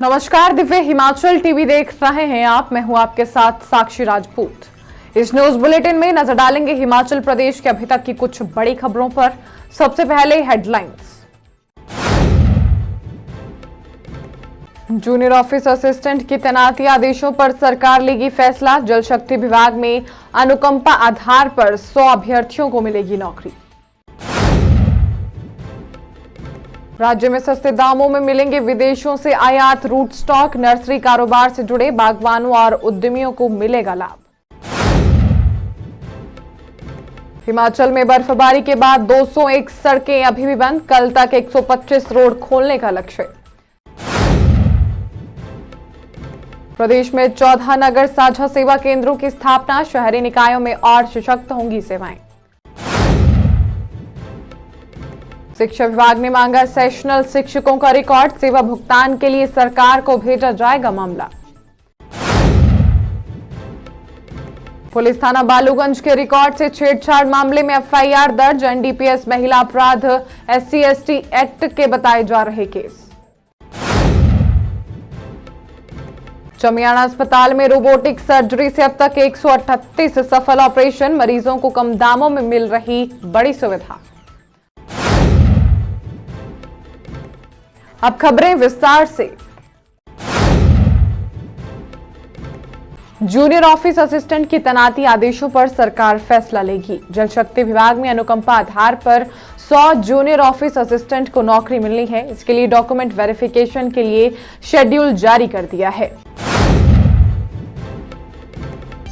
नमस्कार, दिव्य हिमाचल टीवी देख रहे हैं आप। मैं हूं आपके साथ साक्षी राजपूत। इस न्यूज बुलेटिन में नजर डालेंगे हिमाचल प्रदेश के अभी तक की कुछ बड़ी खबरों पर। सबसे पहले हेडलाइंस। जूनियर ऑफिस असिस्टेंट की तैनाती आदेशों पर सरकार लेगी फैसला। जल शक्ति विभाग में अनुकंपा आधार पर 100 अभ्यर्थियों को मिलेगी नौकरी। राज्य में सस्ते दामों में मिलेंगे विदेशों से आयात रूट स्टॉक। नर्सरी कारोबार से जुड़े बागवानों और उद्यमियों को मिलेगा लाभ। हिमाचल में बर्फबारी के बाद 201 सड़कें अभी भी बंद। कल तक 125 रोड खोलने का लक्ष्य। प्रदेश में 14 नगर साझा सेवा केंद्रों की स्थापना। शहरी निकायों में और सशक्त होंगी सेवाएं। शिक्षा विभाग ने मांगा सेशनल शिक्षकों का रिकॉर्ड। सेवा भुगतान के लिए सरकार को भेजा जाएगा मामला। पुलिस थाना बालूगंज के रिकॉर्ड से छेड़छाड़ मामले में एफआईआर दर्ज। एनडीपीएस महिला अपराध SC/ST एक्ट के बताए जा रहे केस। चमियाना अस्पताल में रोबोटिक सर्जरी से अब तक 138 सफल ऑपरेशन। मरीजों को कम दामों में मिल रही बड़ी सुविधा। अब खबरें विस्तार से। जूनियर ऑफिस असिस्टेंट की तैनाती आदेशों पर सरकार फैसला लेगी। जल शक्ति विभाग में अनुकंपा आधार पर 100 जूनियर ऑफिस असिस्टेंट को नौकरी मिलनी है। इसके लिए डॉक्यूमेंट वेरिफिकेशन के लिए शेड्यूल जारी कर दिया है।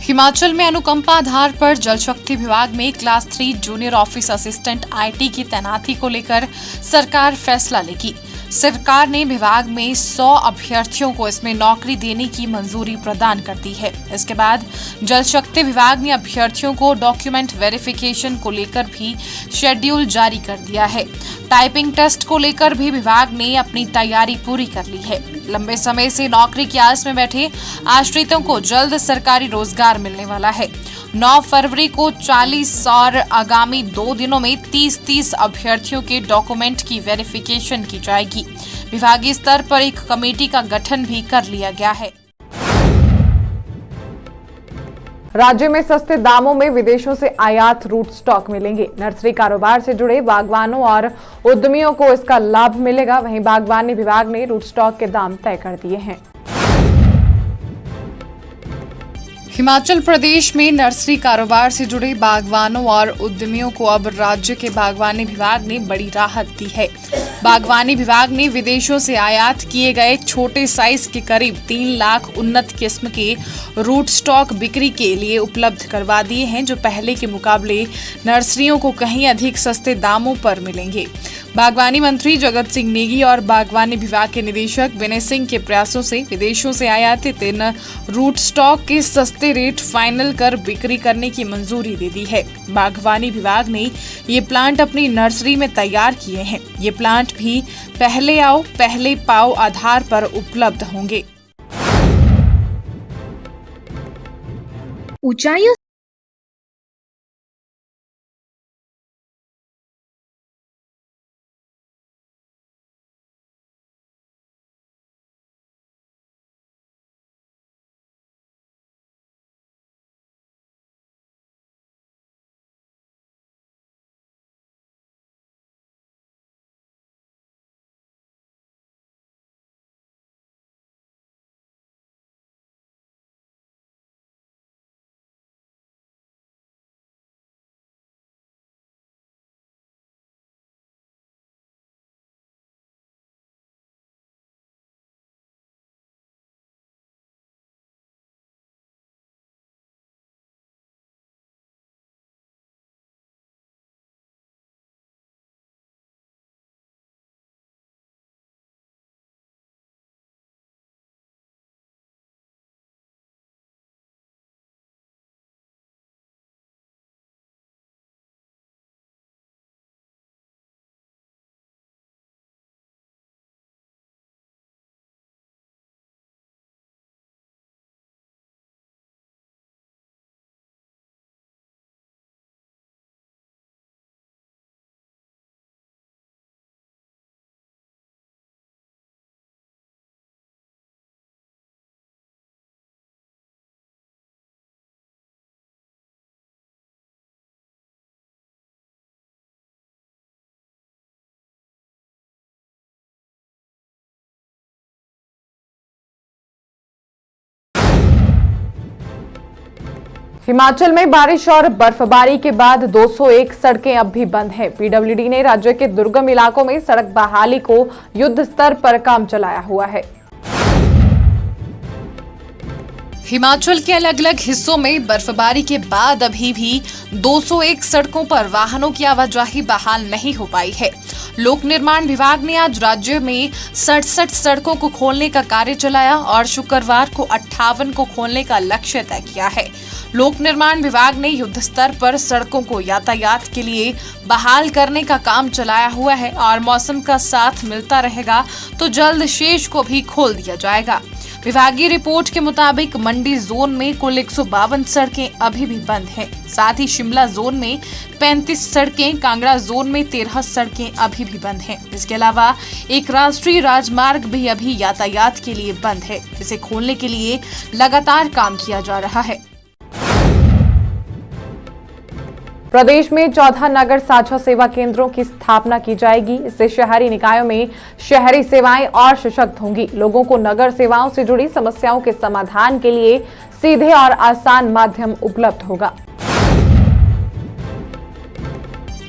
हिमाचल में अनुकंपा आधार पर जल शक्ति विभाग में class 3 junior office assistant IT की तैनाती को लेकर सरकार फैसला लेगी। सरकार ने विभाग में 100 अभ्यर्थियों को इसमें नौकरी देने की मंजूरी प्रदान कर दी है। इसके बाद जल शक्ति विभाग ने अभ्यर्थियों को डॉक्यूमेंट वेरिफिकेशन को लेकर भी शेड्यूल जारी कर दिया है। टाइपिंग टेस्ट को लेकर भी विभाग ने अपनी तैयारी पूरी कर ली है। लंबे समय से नौकरी की आस में बैठे आश्रितों को जल्द सरकारी रोजगार मिलने वाला है। 9 फरवरी को 40 और आगामी 2 दिनों में 30 अभ्यर्थियों के डॉक्यूमेंट की वेरिफिकेशन की जाएगी। विभागीय स्तर पर एक कमेटी का गठन भी कर लिया गया है। राज्य में सस्ते दामों में विदेशों से आयात रूट स्टॉक मिलेंगे। नर्सरी कारोबार से जुड़े बागवानों और उद्यमियों को इसका लाभ मिलेगा। वहीं बागवानी विभाग ने रूट स्टॉक के दाम तय कर दिए हैं। हिमाचल प्रदेश में नर्सरी कारोबार से जुड़े बागवानों और उद्यमियों को अब राज्य के बागवानी विभाग ने बड़ी राहत दी है। बागवानी विभाग ने विदेशों से आयात किए गए छोटे साइज के करीब 3 लाख उन्नत किस्म के रूट स्टॉक बिक्री के लिए उपलब्ध करवा दिए हैं, जो पहले के मुकाबले नर्सरियों को कहीं अधिक सस्ते दामों पर मिलेंगे। बागवानी मंत्री जगत सिंह नेगी और बागवानी विभाग के निदेशक विनय सिंह के प्रयासों से विदेशों से आयातित इन रूट स्टॉक के सस्ते रेट फाइनल कर बिक्री करने की मंजूरी दे दी है। बागवानी विभाग ने ये प्लांट अपनी नर्सरी में तैयार किए हैं। ये प्लांट भी पहले आओ पहले पाओ आधार पर उपलब्ध होंगे। ऊंचाइयों हिमाचल में बारिश और बर्फबारी के बाद 201 सड़कें अब भी बंद हैं। पीडब्ल्यूडी ने राज्य के दुर्गम इलाकों में सड़क बहाली को युद्ध स्तर पर काम चलाया हुआ है। हिमाचल के अलग अलग हिस्सों में बर्फबारी के बाद अभी भी 201 सड़कों पर वाहनों की आवाजाही बहाल नहीं हो पाई है। लोक निर्माण विभाग ने आज राज्य में 67 सड़कों को खोलने का कार्य चलाया और शुक्रवार को 58 को खोलने का लक्ष्य तय किया है। लोक निर्माण विभाग ने युद्ध स्तर पर सड़कों को यातायात के लिए बहाल करने का काम चलाया हुआ है और मौसम का साथ मिलता रहेगा तो जल्द शेष को भी खोल दिया जाएगा। विभागीय रिपोर्ट के मुताबिक मंडी जोन में कुल 152 सड़कें अभी भी बंद हैं। साथ ही शिमला जोन में 35 सड़कें, कांगड़ा जोन में 13 सड़कें अभी भी बंद हैं। इसके अलावा एक राष्ट्रीय राजमार्ग भी अभी यातायात के लिए बंद है, जिसे खोलने के लिए लगातार काम किया जा रहा है। प्रदेश में 14 नगर साझा सेवा केंद्रों की स्थापना की जाएगी। इससे शहरी निकायों में शहरी सेवाएं और सशक्त होंगी। लोगों को नगर सेवाओं से जुड़ी समस्याओं के समाधान के लिए सीधे और आसान माध्यम उपलब्ध होगा।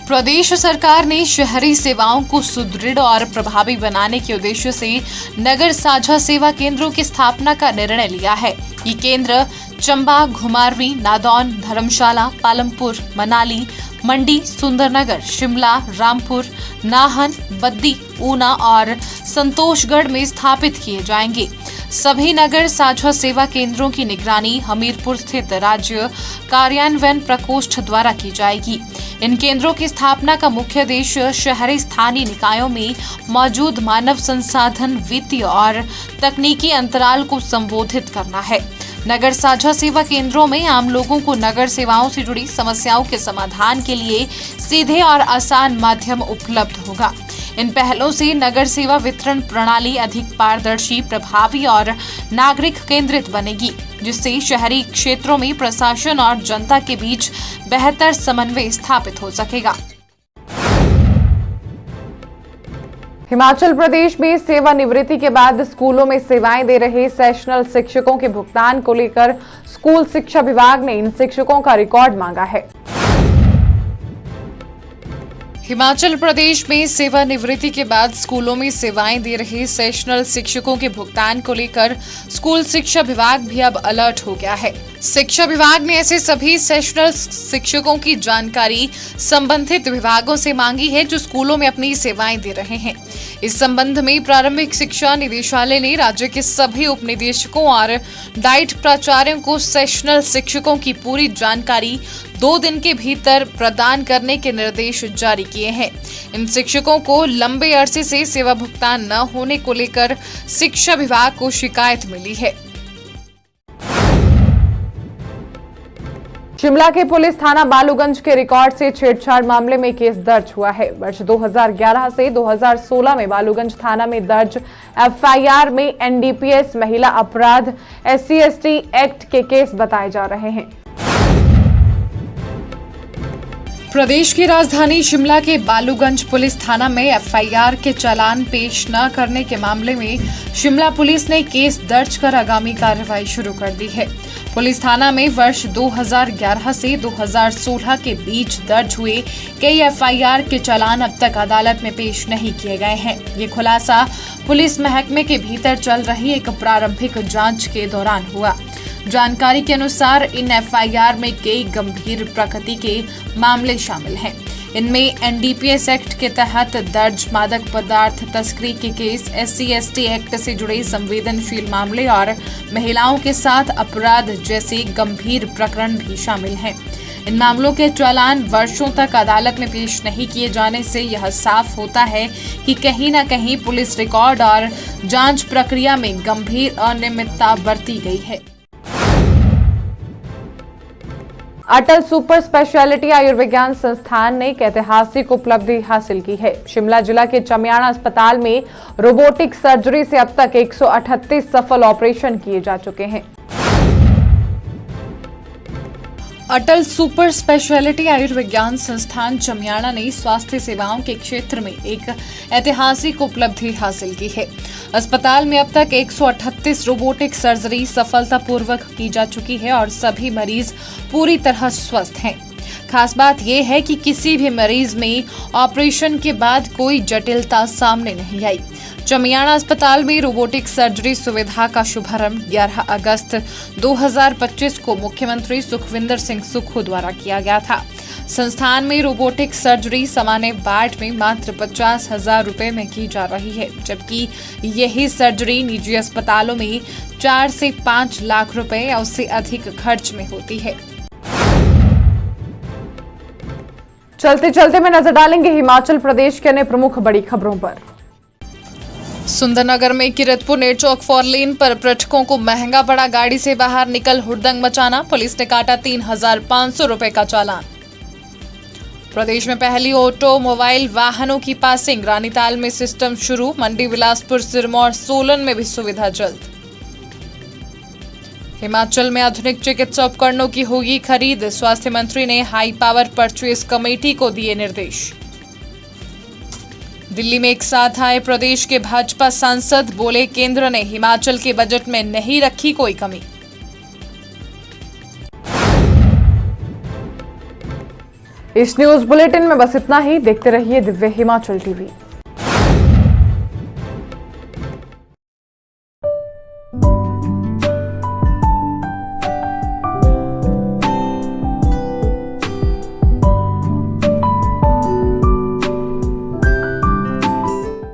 प्रदेश सरकार ने शहरी सेवाओं को सुदृढ़ और प्रभावी बनाने के उद्देश्य से नगर साझा सेवा केंद्रों की स्थापना का निर्णय लिया है। ये केंद्र चंबा, घुमारवीं, नादौन, धर्मशाला, पालमपुर, मनाली, मंडी, सुंदरनगर, शिमला, रामपुर, नाहन, बद्दी, ऊना और संतोषगढ़ में स्थापित किए जाएंगे। सभी नगर साझा सेवा केंद्रों की निगरानी हमीरपुर स्थित राज्य कार्यान्वयन प्रकोष्ठ द्वारा की जाएगी। इन केंद्रों की स्थापना का मुख्य उद्देश्य शहरी स्थानीय निकायों में मौजूद मानव संसाधन, वित्तीय और तकनीकी अंतराल को संबोधित करना है। नगर साझा सेवा केंद्रों में आम लोगों को नगर सेवाओं से जुड़ी समस्याओं के समाधान के लिए सीधे और आसान माध्यम उपलब्ध होगा। इन पहलों से नगर सेवा वितरण प्रणाली अधिक पारदर्शी, प्रभावी और नागरिक केंद्रित बनेगी, जिससे शहरी क्षेत्रों में प्रशासन और जनता के बीच बेहतर समन्वय स्थापित हो सकेगा। हिमाचल प्रदेश में सेवानिवृत्ति के बाद स्कूलों में सेवाएं दे रहे सेशनल शिक्षकों के भुगतान को लेकर स्कूल शिक्षा विभाग ने इन शिक्षकों का रिकॉर्ड मांगा है। हिमाचल प्रदेश में सेवानिवृत्ति के बाद स्कूलों में सेवाएं दे रहे सेशनल शिक्षकों के भुगतान को लेकर स्कूल शिक्षा विभाग भी अब अलर्ट हो गया है। शिक्षा विभाग ने ऐसे सभी सेशनल शिक्षकों की जानकारी संबंधित विभागों से मांगी है जो स्कूलों में अपनी सेवाएं दे रहे हैं। इस संबंध में प्रारंभिक शिक्षा निदेशालय ने राज्य के सभी उपनिदेशकों और डाइट प्राचार्यों को सेशनल शिक्षकों की पूरी जानकारी 2 दिन के भीतर प्रदान करने के निर्देश जारी किए हैं। इन शिक्षकों को लंबे अरसे से सेवा भुगतान न होने को लेकर शिक्षा विभाग को शिकायत मिली है। शिमला के पुलिस थाना बालूगंज के रिकॉर्ड से छेड़छाड़ मामले में केस दर्ज हुआ है। वर्ष 2011 से 2016 में बालूगंज थाना में दर्ज एफआईआर में एनडीपीएस महिला अपराध SC/ST एक्ट के केस बताए जा रहे हैं। प्रदेश की राजधानी शिमला के बालूगंज पुलिस थाना में एफआईआर के चालान पेश न करने के मामले में शिमला पुलिस ने केस दर्ज कर आगामी कार्रवाई शुरू कर दी है। पुलिस थाना में वर्ष 2011 से 2016 के बीच दर्ज हुए कई एफआईआर के चालान अब तक अदालत में पेश नहीं किए गए हैं। ये खुलासा पुलिस महकमे के भीतर चल रही एक प्रारंभिक जांच के दौरान हुआ। जानकारी के अनुसार इन एफआईआर में कई गंभीर प्रकृति के मामले शामिल हैं। इनमें एनडीपीएस एक्ट के तहत दर्ज मादक पदार्थ तस्करी के केस, SC/ST एक्ट से जुड़े संवेदनशील मामले और महिलाओं के साथ अपराध जैसे गंभीर प्रकरण भी शामिल हैं। इन मामलों के चालान वर्षों तक अदालत में पेश नहीं किए जाने से यह साफ होता है कि कहीं न कहीं पुलिस रिकॉर्ड और जांच प्रक्रिया में गंभीर अनियमितता बरती गई है। अटल सुपर स्पेशलिटी आयुर्विज्ञान संस्थान ने एक ऐतिहासिक उपलब्धि हासिल की है। शिमला जिला के चमियाड़ा अस्पताल में रोबोटिक सर्जरी से अब तक 138 सफल ऑपरेशन किए जा चुके हैं। अटल सुपर स्पेशलिटी आयुर्विज्ञान संस्थान चमियाड़ा ने स्वास्थ्य सेवाओं के क्षेत्र में एक ऐतिहासिक उपलब्धि हासिल की है। अस्पताल में अब तक 138 रोबोटिक सर्जरी सफलतापूर्वक की जा चुकी है और सभी मरीज पूरी तरह स्वस्थ हैं। खास बात यह है कि किसी भी मरीज में ऑपरेशन के बाद कोई जटिलता सामने नहीं आई। चमियाड़ा अस्पताल में रोबोटिक सर्जरी सुविधा का शुभारंभ 11 अगस्त 2025 को मुख्यमंत्री सुखविंदर सिंह सुक्खू द्वारा किया गया था। संस्थान में रोबोटिक सर्जरी सामान्य वार्ड में मात्र 50,000 रुपए में की जा रही है, जबकि यही सर्जरी निजी अस्पतालों में 4 से 5 लाख रुपए या उससे अधिक खर्च में होती है। चलते चलते में नजर डालेंगे हिमाचल प्रदेश के अन्य प्रमुख बड़ी खबरों पर। सुंदरनगर में किरतपुर नेर चौक 4 लेन पर पर्यटकों को महंगा पड़ा गाड़ी से बाहर निकल हुड़दंग मचाना, पुलिस ने काटा 3,500 रुपए का चालान। प्रदेश में पहली ऑटोमोबाइल वाहनों की पासिंग, रानीताल में सिस्टम शुरू, मंडी, बिलासपुर, सिरमौर, सोलन में भी सुविधा जल्द। हिमाचल में आधुनिक चिकित्सा उपकरणों की होगी खरीद, स्वास्थ्य मंत्री ने हाई पावर परचेज कमेटी को दिए निर्देश। दिल्ली में एक साथ आए प्रदेश के भाजपा सांसद, बोले केंद्र ने हिमाचल के बजट में नहीं रखी कोई कमी। इस न्यूज बुलेटिन में बस इतना ही। देखते रहिए दिव्य हिमाचल टीवी।